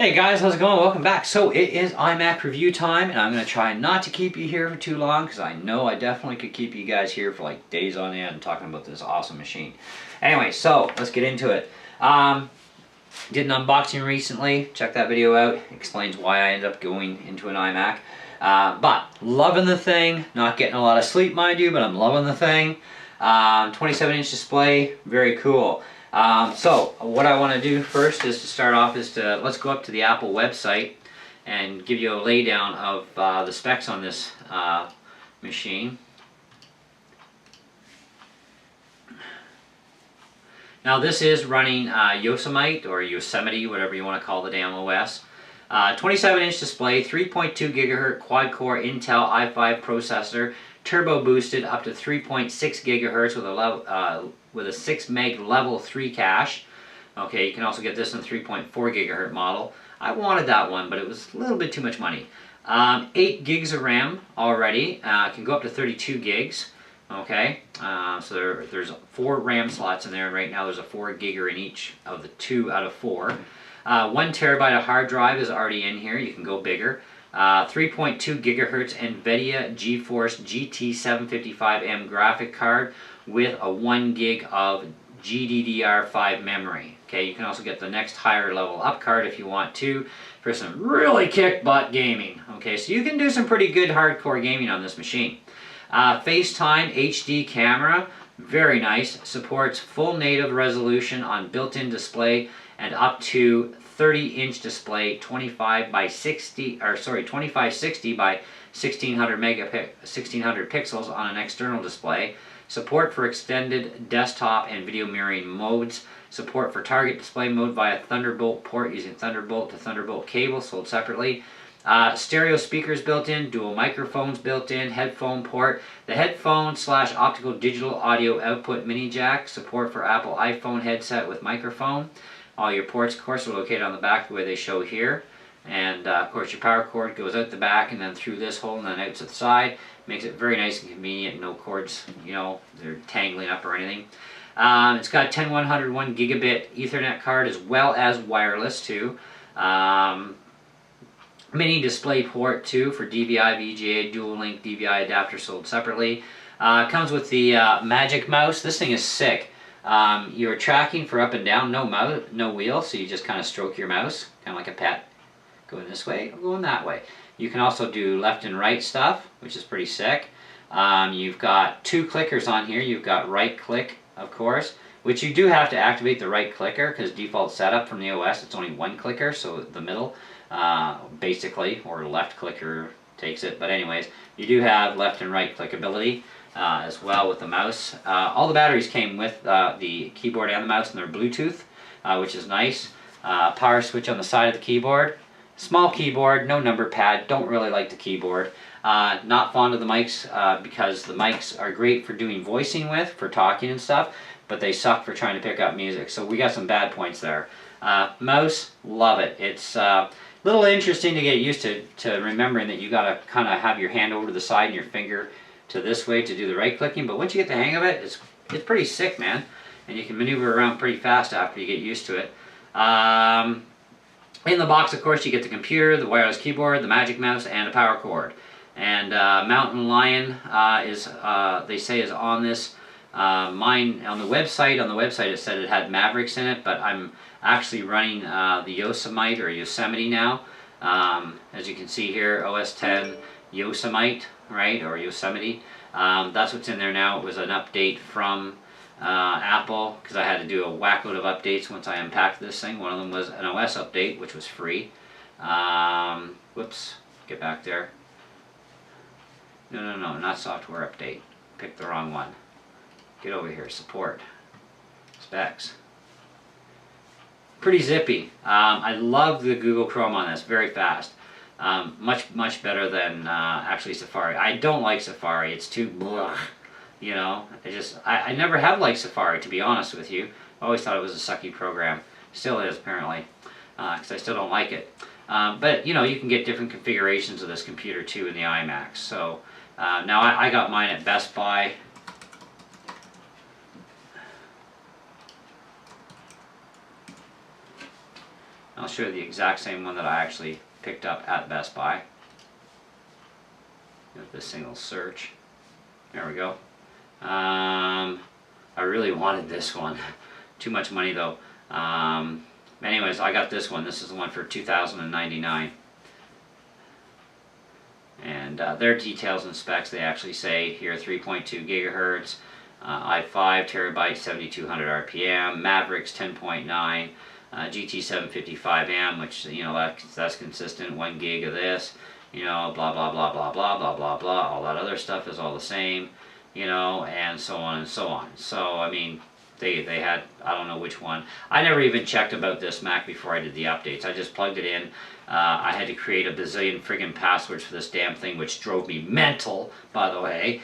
Hey guys, how's it going? Welcome back. So it is iMac review time, and I'm going to try not to keep you here for too long because I know I definitely could keep you guys here for like days on end talking about this awesome machine. Anyway, so let's get into it. Did an unboxing recently. Check that video out. It explains why I ended up going into an iMac. But loving the thing. Not getting a lot of sleep, mind you, but I'm loving the thing. 27-inch display. Very cool. So what I want to do first is to start off is to let's go up to the Apple website and give you a laydown of the specs on this machine. Now this is running Yosemite or Yosemite, whatever you want to call the damn OS. 27-inch display, 3.2 gigahertz quad-core Intel i5 processor, turbo boosted up to 3.6 gigahertz with a level, with a 6 meg level 3 cache. Okay, you can also get this in 3.4 gigahertz model. I wanted that one, but it was a little bit too much money. 8 gigs of RAM already. Can go up to 32 gigs. Okay, so there's 4 RAM slots in there, and right now there's a 4 giger in each of the 2 out of 4. 1 terabyte of hard drive is already in here. You can go bigger. 3.2 gigahertz NVIDIA GeForce GT 755M graphic card with a 1 gig of GDDR5 memory. Okay, you can also get the next higher level up card if you want to for some really kick butt gaming. Okay, so you can do some pretty good hardcore gaming on this machine. FaceTime HD camera, very nice. Supports full native resolution on built-in display and up to 30-inch display, 2560 by 1600 pixels on an external display. Support for extended desktop and video mirroring modes. Support for target display mode via Thunderbolt port using Thunderbolt to Thunderbolt cable sold separately. Stereo speakers built in, dual microphones built in, headphone port. The headphone / optical digital audio output mini jack. Support for Apple iPhone headset with microphone. All your ports, of course, are located on the back the way they show here. And, of course, your power cord goes out the back and then through this hole and then out to the side. Makes it very nice and convenient. No cords, you know, they're tangling up or anything. It's got 10101 gigabit Ethernet card as well as wireless, too. Mini display port, too, for DVI, VGA, dual link DVI adapter sold separately. Comes with the Magic Mouse. This thing is sick. You're tracking for up and down, no wheel, so you just kind of stroke your mouse, kind of like a pet. Going this way, or going that way. You can also do left and right stuff, which is pretty sick. You've got 2 clickers on here. You've got right click, of course, which you do have to activate the right clicker because default setup from the OS, it's only 1 clicker, so the middle, basically, or left clicker takes it. But anyways, you do have left and right clickability. As well with the mouse. All the batteries came with the keyboard and the mouse, and they're Bluetooth, which is nice. Power switch on the side of the keyboard. Small keyboard, no number pad, don't really like the keyboard. Not fond of the mics because the mics are great for doing voicing with, for talking and stuff, but they suck for trying to pick up music, so we got some bad points there. Mouse, love it. It's a little interesting to get used to remembering that you gotta kind of have your hand over to the side and your finger to this way to do the right clicking, but once you get the hang of it, it's pretty sick, man, and you can maneuver around pretty fast after you get used to it. In the box, of course, you get the computer, the wireless keyboard, the Magic Mouse, and a power cord. And Mountain Lion is they say is on this. Mine on the website it said it had Mavericks in it, but I'm actually running the Yosemite or Yosemite now. As you can see here, OS 10 Yosemite, right, or Yosemite. That's what's in there now. It was an update from Apple because I had to do a whackload of updates once I unpacked this thing. One of them was an OS update, which was free. Whoops, get back there. No, not software update. Picked the wrong one. Get over here, support. Specs. Pretty zippy. I love the Google Chrome on this, very fast. Much better than actually Safari. I don't like Safari. It's too blah, you know. I never have liked Safari, to be honest with you. I always thought it was a sucky program. Still is, apparently, because I still don't like it. But you know, you can get different configurations of this computer too in the iMac. So now I got mine at Best Buy. I'll show you the exact same one that I actually picked up at Best Buy. With this single search. There we go. I really wanted this one. Too much money though. Anyways, I got this one. This is the one for $2,099. And their details and specs, they actually say here 3.2 gigahertz, i5 terabyte, 7200 RPM, Mavericks 10.9, GT755M, which, you know, that's consistent, 1 gig of this, you know, blah, blah, blah, blah, blah, blah, blah, blah, all that other stuff is all the same, you know, and so on and so on. So, I mean, they had, I don't know which one. I never even checked about this Mac before I did the updates. I just plugged it in. I had to create a bazillion friggin' passwords for this damn thing, which drove me mental, by the way.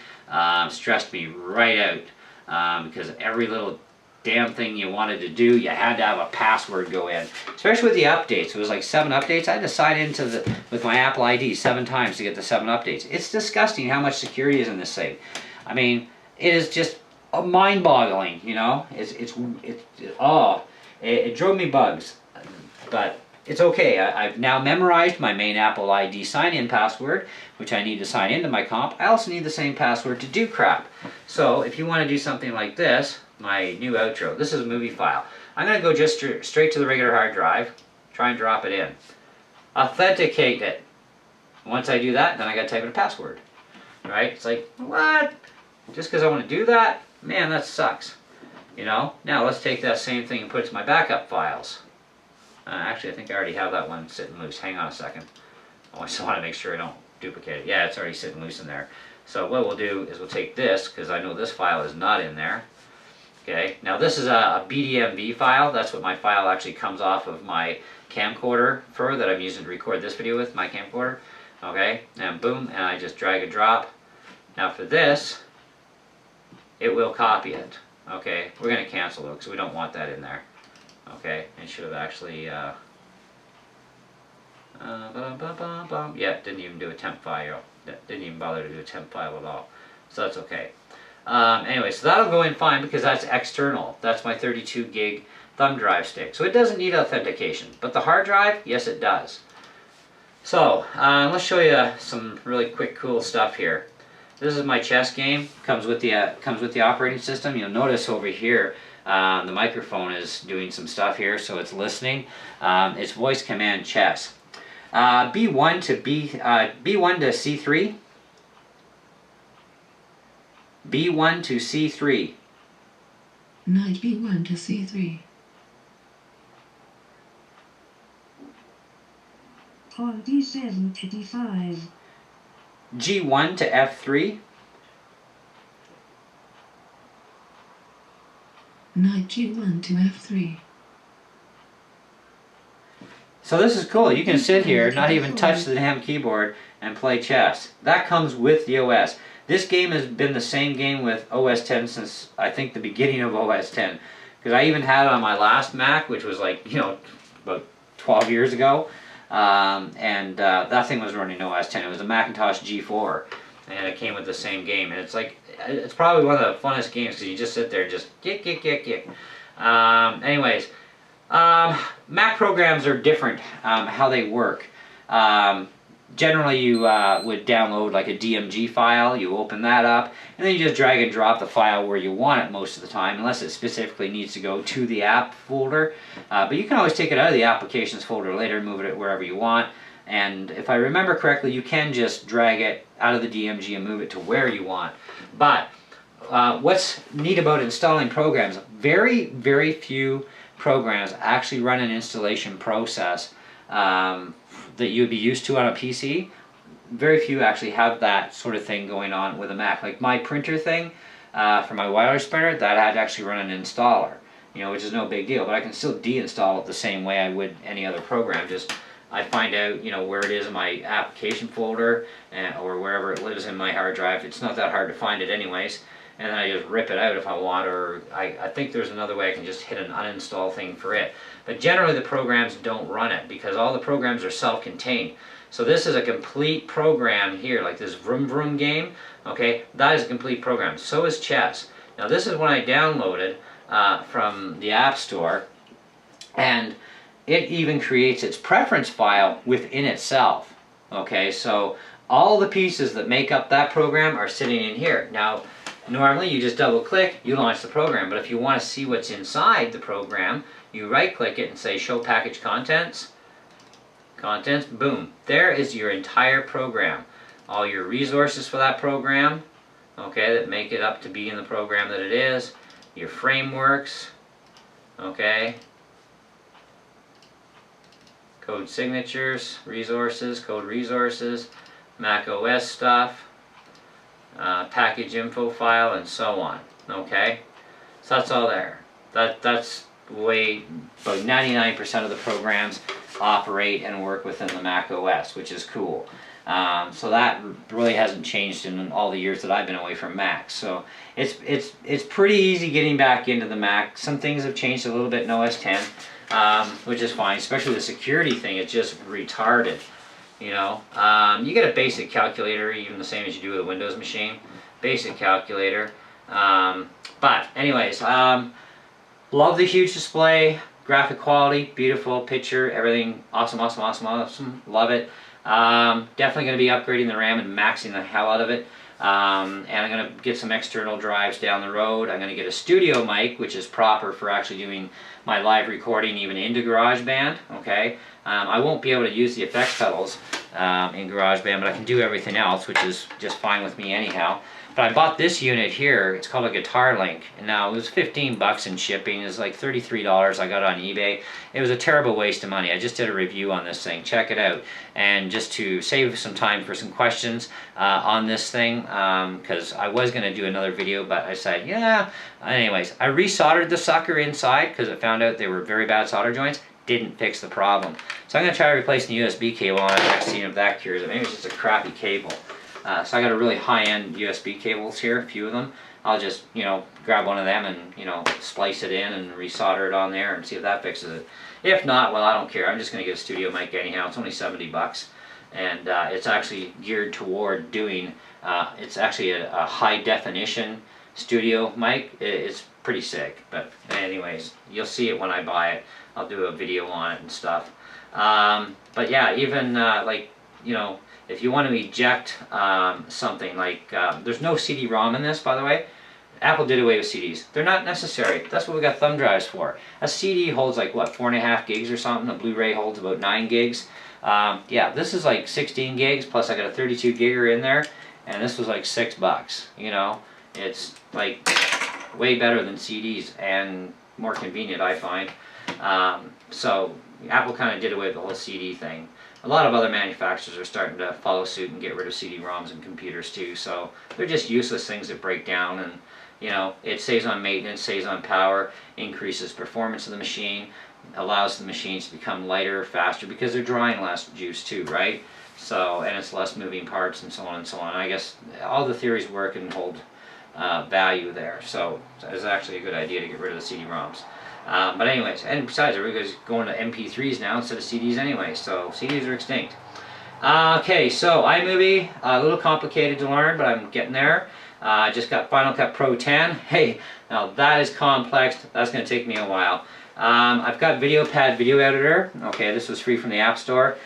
Stressed me right out, because every little damn thing you wanted to do, you had to have a password go in. Especially with the updates. It was like 7 updates. I had to sign into with my Apple ID 7 times to get the 7 updates. It's disgusting how much security is in this thing. I mean, it is just mind-boggling, you know. It drove me bugs, but it's okay. I've now memorized my main Apple ID sign-in password, which I need to sign into my comp. I also need the same password to do crap. So if you want to do something like this, my new outro, this is a movie file. I'm going to go just straight to the regular hard drive, try and drop it in. Authenticate it. Once I do that, then I got to type in a password. Right? It's like, what? Just because I want to do that? Man, that sucks. You know? Now let's take that same thing and put it to my backup files. Actually, I think I already have that one sitting loose. Hang on a second. I just want to make sure I don't duplicate it. Yeah, it's already sitting loose in there. So what we'll do is we'll take this, because I know this file is not in there. Okay, now this is a BDMV file. That's what my file actually comes off of my camcorder for, that I'm using to record this video with, my camcorder. Okay, and boom, and I just drag and drop. Now for this, it will copy it. Okay, we're going to cancel though, because we don't want that in there. Okay, it should have actually, yeah, didn't even do a temp file. Didn't even bother to do a temp file at all. So that's okay. Anyway, so that'll go in fine because that's external. That's my 32 gig thumb drive stick. So it doesn't need authentication. But the hard drive, yes it does. So, let's show you some really quick cool stuff here. This is my chess game. Comes with the operating system. You'll notice over here, the microphone is doing some stuff here, so it's listening. It's voice command chess. B1 to C3. B1 to C3. Knight B1 to C3. Pawn D7 to D5. G1 to F3. Knight G1 to F3. So this is cool. You can sit here, not even touch the damn keyboard, and play chess. That comes with the OS. This game has been the same game with OS 10 since, I think, the beginning of OS 10. Because I even had it on my last Mac, which was like, you know, about 12 years ago. That thing was running OS 10. It was a Macintosh G4. And it came with the same game. And it's like, it's probably one of the funnest games because you just sit there and just kick. Anyways, Mac programs are different, how they work. Generally you would download like a DMG file, you open that up, and then you just drag and drop the file where you want it most of the time, unless it specifically needs to go to the app folder. But you can always take it out of the applications folder later and move it wherever you want. And if I remember correctly, you can just drag it out of the DMG and move it to where you want. But what's neat about installing programs, very, very few programs actually run an installation process that you'd be used to on a PC. Very few actually have that sort of thing going on with a Mac. Like my printer thing for my wireless printer, that had to actually run an installer, you know, which is no big deal. But I can still deinstall it the same way I would any other program. Just I find out, you know, where it is in my application folder or wherever it lives in my hard drive. It's not that hard to find it anyways. And then I just rip it out if I want, or I think there's another way I can just hit an uninstall thing for it. But generally the programs don't run it because all the programs are self-contained. So this is a complete program here, like this Vroom Vroom game, okay? That is a complete program. So is chess. Now this is one I downloaded from the App Store, and it even creates its preference file within itself. Okay, so all the pieces that make up that program are sitting in here. Now, normally you just double click, you launch the program, but if you want to see what's inside the program, you right click it and say show package contents, boom. There is your entire program. All your resources for that program, okay, that make it up to be in the program that it is, your frameworks, okay, code signatures, resources, code resources, Mac OS stuff, package info file, and so on. Okay, so that's all there. That's the way about 99% of the programs operate and work within the Mac OS, which is cool. So that really hasn't changed in all the years that I've been away from Mac. So it's pretty easy getting back into the Mac. Some things have changed a little bit in OS 10, which is fine. Especially the security thing, it's just retarded. You know, you get a basic calculator, even the same as you do with a Windows machine. Basic calculator. But anyways, love the huge display, graphic quality, beautiful picture, everything awesome, awesome, awesome, awesome. Love it. Definitely going to be upgrading the RAM and maxing the hell out of it. And I'm going to get some external drives down the road. I'm going to get a studio mic, which is proper for actually doing my live recording even into GarageBand. Okay, I won't be able to use the effects pedals in GarageBand, but I can do everything else, which is just fine with me anyhow. But I bought this unit here. It's called a Guitar Link. And now it was 15 bucks in shipping. It was like $33. I got it on eBay. It was a terrible waste of money. I just did a review on this thing. Check it out. And just to save some time for some questions on this thing, because I was going to do another video, but I said, yeah. Anyways, I resoldered the sucker inside because I found out they were very bad solder joints. Didn't fix the problem. So I'm going to try replacing the USB cable on it next, seeing if that cures it. Maybe it's just a crappy cable. So I got a really high-end USB cables here, a few of them. I'll just, you know, grab one of them and, you know, splice it in and resolder it on there and see if that fixes it. If not, well, I don't care. I'm just going to get a studio mic anyhow. It's only 70 bucks. And it's actually geared toward doing, it's actually a high-definition studio mic. It's pretty sick. But anyways, you'll see it when I buy it. I'll do a video on it and stuff. But yeah, even like, you know, if you want to eject something like, there's no CD-ROM in this, by the way. Apple did away with CDs. They're not necessary. That's what we got thumb drives for. A CD holds like, what, 4.5 gigs or something? A Blu-ray holds about 9 gigs. Yeah, this is like 16 gigs, plus I got a 32 gigger in there, and this was like $6. You know, it's like way better than CDs and more convenient, I find. So Apple kind of did away with the whole CD thing. A lot of other manufacturers are starting to follow suit and get rid of CD-ROMs in computers too, so they're just useless things that break down, and you know, it saves on maintenance, saves on power, increases performance of the machine, allows the machines to become lighter, faster, because they're drawing less juice too, right? So, and it's less moving parts and so on and so on. I guess all the theories work and hold value there, so it's actually a good idea to get rid of the CD-ROMs. But anyways, and besides, everybody's going to MP3s now instead of CDs anyway, so CDs are extinct. Okay, so iMovie, a little complicated to learn, but I'm getting there. I just got Final Cut Pro 10. Hey, now that is complex. That's going to take me a while. I've got VideoPad Video Editor. Okay, this was free from the App Store.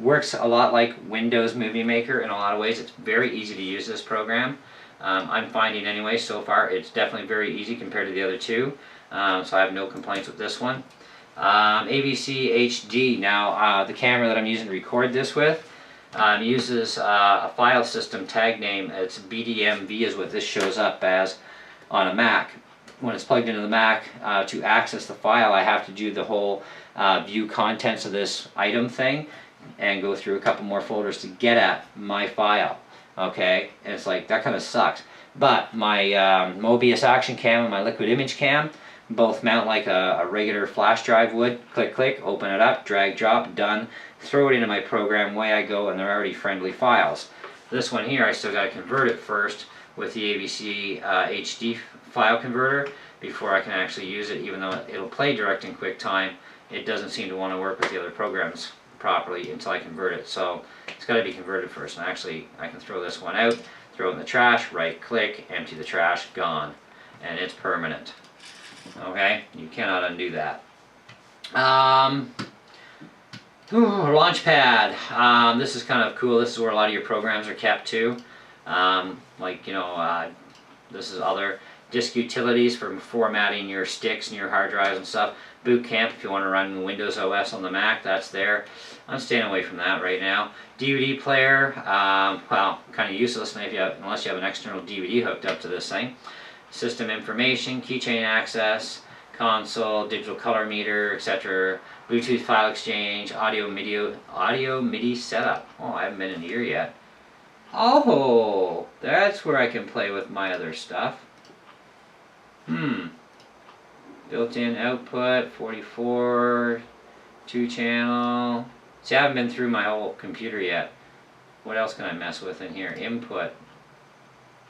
Works a lot like Windows Movie Maker in a lot of ways. It's very easy to use this program. I'm finding anyway, so far, it's definitely very easy compared to the other two. So I have no complaints with this one. AVC HD. Now, the camera that I'm using to record this with uses a file system tag name. It's BDMV is what this shows up as on a Mac. When it's plugged into the Mac, to access the file, I have to do the whole view contents of this item thing and go through a couple more folders to get at my file. Okay, and it's like, that kind of sucks. But my Mobius Action Cam and my Liquid Image Cam both mount like a regular flash drive would. Click, click, open it up, drag, drop, done. Throw it into my program, away I go, and they're already friendly files. This one here, I still got to convert it first with the AVC HD file converter before I can actually use it, even though it'll play direct in QuickTime. It doesn't seem to want to work with the other programs properly until I convert it. So it's got to be converted first. And actually, I can throw this one out, throw it in the trash, right click, empty the trash, gone. And it's permanent. Okay, you cannot undo that. Launchpad. This is kind of cool. This is where a lot of your programs are kept too. Like, this is other disk utilities for formatting your sticks and your hard drives and stuff. Boot Camp, if you want to run Windows OS on the Mac, that's there. I'm staying away from that right now. DVD player, well, kind of useless unless you have an external DVD hooked up to this thing. System information, keychain access, console, digital color meter, etc. Bluetooth file exchange, audio MIDI setup. Oh, I haven't been in here yet. Oh, that's where I can play with my other stuff. Built-in output, 44, 2-channel. See, I haven't been through my whole computer yet. What else can I mess with in here? Input.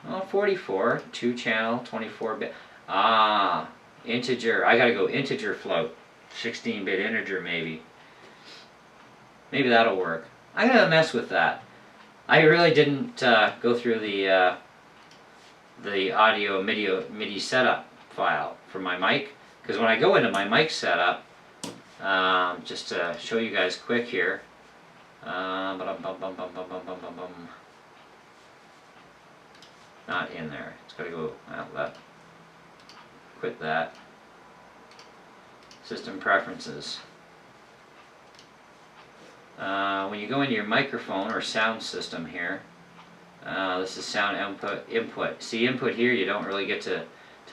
Oh, 44, 2-channel, 24-bit. Ah, integer. I gotta go integer float. 16-bit integer, maybe. Maybe that'll work. I gotta mess with that. I really didn't go through the audio MIDI setup file for my mic, because when I go into my mic setup, just to show you guys quick here, not in there. It's got to go outlet. Quit that. System preferences. When you go into your microphone or sound system here, this is sound input. See, input here, you don't really get to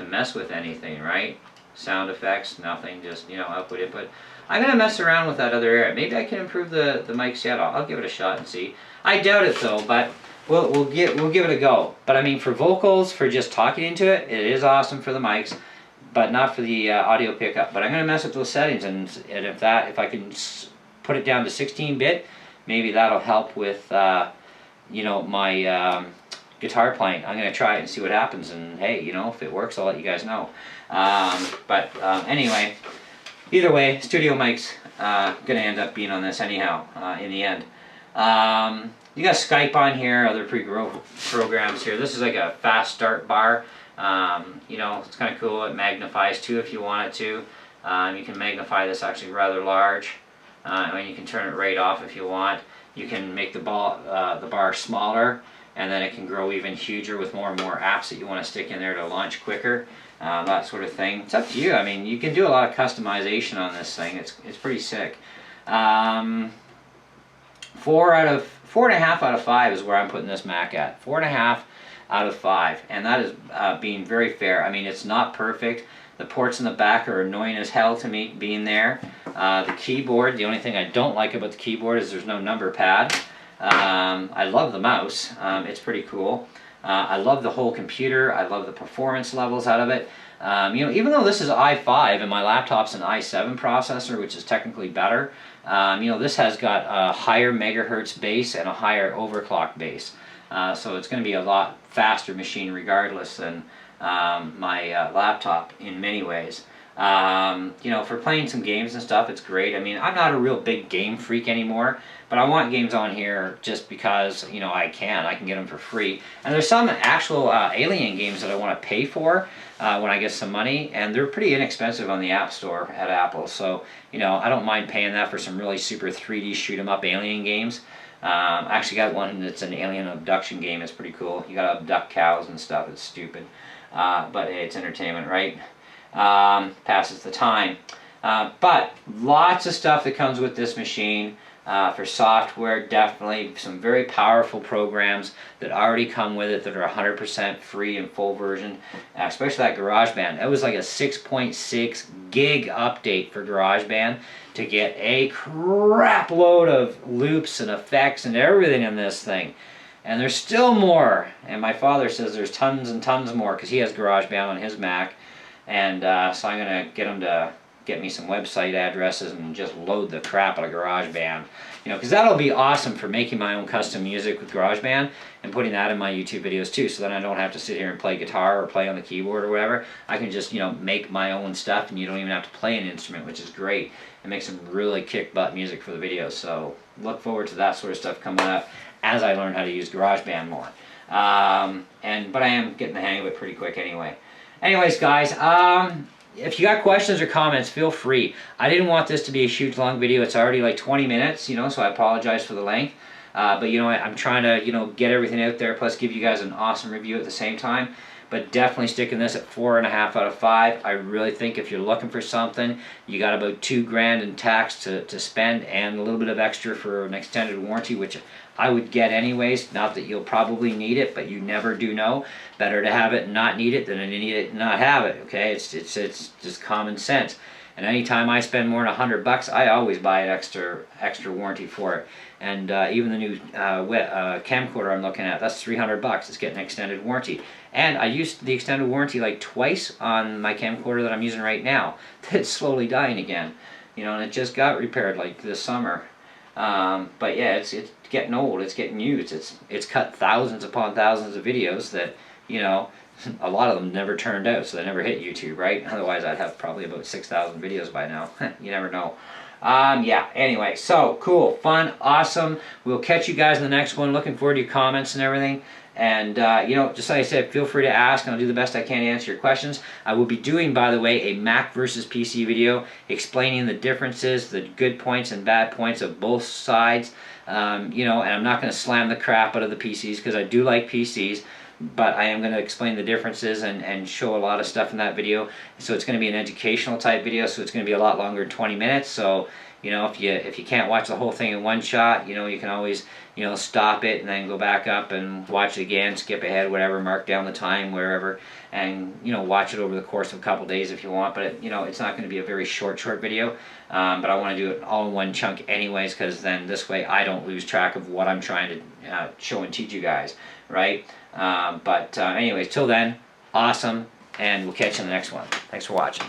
mess with anything, right? Sound effects, nothing, just, output, input. I'm going to mess around with that other area. Maybe I can improve the mics yet. I'll give it a shot and see. I doubt it though, but we'll give it a go. But I mean, for vocals, for just talking into it, it is awesome for the mics, but not for the audio pickup. But I'm going to mess with those settings, and if I can put it down to 16-bit, maybe that'll help with my guitar playing. I'm going to try it and see what happens, and hey, if it works, I'll let you guys know. Anyway, either way, studio mic's going to end up being on this anyhow, in the end. You got Skype on here, other programs here. This is like a fast start bar. It's kind of cool. It magnifies too if you want it to. You can magnify this actually rather large. And you can turn it right off if you want. You can make the bar smaller, and then it can grow even huger with more and more apps that you want to stick in there to launch quicker. That sort of thing. It's up to you. I mean, you can do a lot of customization on this thing. It's pretty sick. 4.5 out of 5 is where I'm putting this Mac at. 4.5 out of 5, and that is being very fair. I mean, it's not perfect. The ports in the back are annoying as hell to me being there. The keyboard, the only thing I don't like about the keyboard is there's no number pad. I love the mouse. It's pretty cool. I love the whole computer. I love the performance levels out of it. Even though this is i5 and my laptop's an i7 processor, which is technically better, this has got a higher megahertz base and a higher overclock base. So it's going to be a lot faster machine regardless than my laptop in many ways. For playing some games and stuff, it's great. I mean, I'm not a real big game freak anymore, but I want games on here just because, I can get them for free. And there's some actual Alien games that I want to pay for when I get some money, and they're pretty inexpensive on the App Store at Apple. So, I don't mind paying that for some really super 3D shoot-'em-up Alien games. I actually got one that's an alien abduction game. It's pretty cool. You gotta abduct cows and stuff. It's stupid. But hey, it's entertainment, right? Passes the time. But lots of stuff that comes with this machine. For software, definitely some very powerful programs that already come with it that are 100% free and full version, especially that GarageBand. It was like a 6.6 gig update for GarageBand to get a crap load of loops and effects and everything in this thing. And there's still more, and my father says there's tons and tons more because he has GarageBand on his Mac, and so I'm going to get him to get me some website addresses and just load the crap out of GarageBand. Because that'll be awesome for making my own custom music with GarageBand and putting that in my YouTube videos too, so then I don't have to sit here and play guitar or play on the keyboard or whatever. I can just, make my own stuff, and you don't even have to play an instrument, which is great. It makes some really kick-butt music for the videos, so look forward to that sort of stuff coming up as I learn how to use GarageBand more. But I am getting the hang of it pretty quick anyway. Anyways, guys, if you got questions or comments, feel free. I didn't want this to be a huge long video. It's already like 20 minutes, you know, so I apologize for the length. But you know, I'm trying to, you know, get everything out there, plus give you guys an awesome review at the same time. But definitely sticking this at 4.5 out of 5. I really think if you're looking for something, you got about $2,000 in tax to spend and a little bit of extra for an extended warranty, which I would get anyways. Not that you'll probably need it, but you never do know. Better to have it and not need it than to need it and not have it. Okay, it's just common sense. And anytime I spend more than $100, I always buy an extra warranty for it. And even the new camcorder I'm looking at, that's $300. It's getting an extended warranty. And I used the extended warranty like twice on my camcorder that I'm using right now. It's slowly dying again, you know, and it just got repaired like this summer. But yeah, it's getting old. It's getting used. It's cut thousands upon thousands of videos that, you know, a lot of them never turned out, so they never hit YouTube, right? Otherwise, I'd have probably about 6,000 videos by now. You never know. Yeah, anyway, so cool, fun, awesome. We'll catch you guys in the next one. Looking forward to your comments and everything. And, you know, just like I said, feel free to ask, and I'll do the best I can to answer your questions. I will be doing, by the way, a Mac versus PC video explaining the differences, the good points and bad points of both sides. You know, and I'm not going to slam the crap out of the PCs because I do like PCs. But I am going to explain the differences and show a lot of stuff in that video. So it's going to be an educational type video, so it's going to be a lot longer than 20 minutes. So, you know, if you can't watch the whole thing in one shot, you know, you can always, you know, stop it and then go back up and watch it again, skip ahead, whatever, mark down the time, wherever, and, you know, watch it over the course of a couple days if you want. But, you know, it's not going to be a very short video. But I want to do it all in one chunk anyways, because then this way I don't lose track of what I'm trying to show and teach you guys, right? Anyways, till then, awesome, and we'll catch you in the next one. Thanks for watching.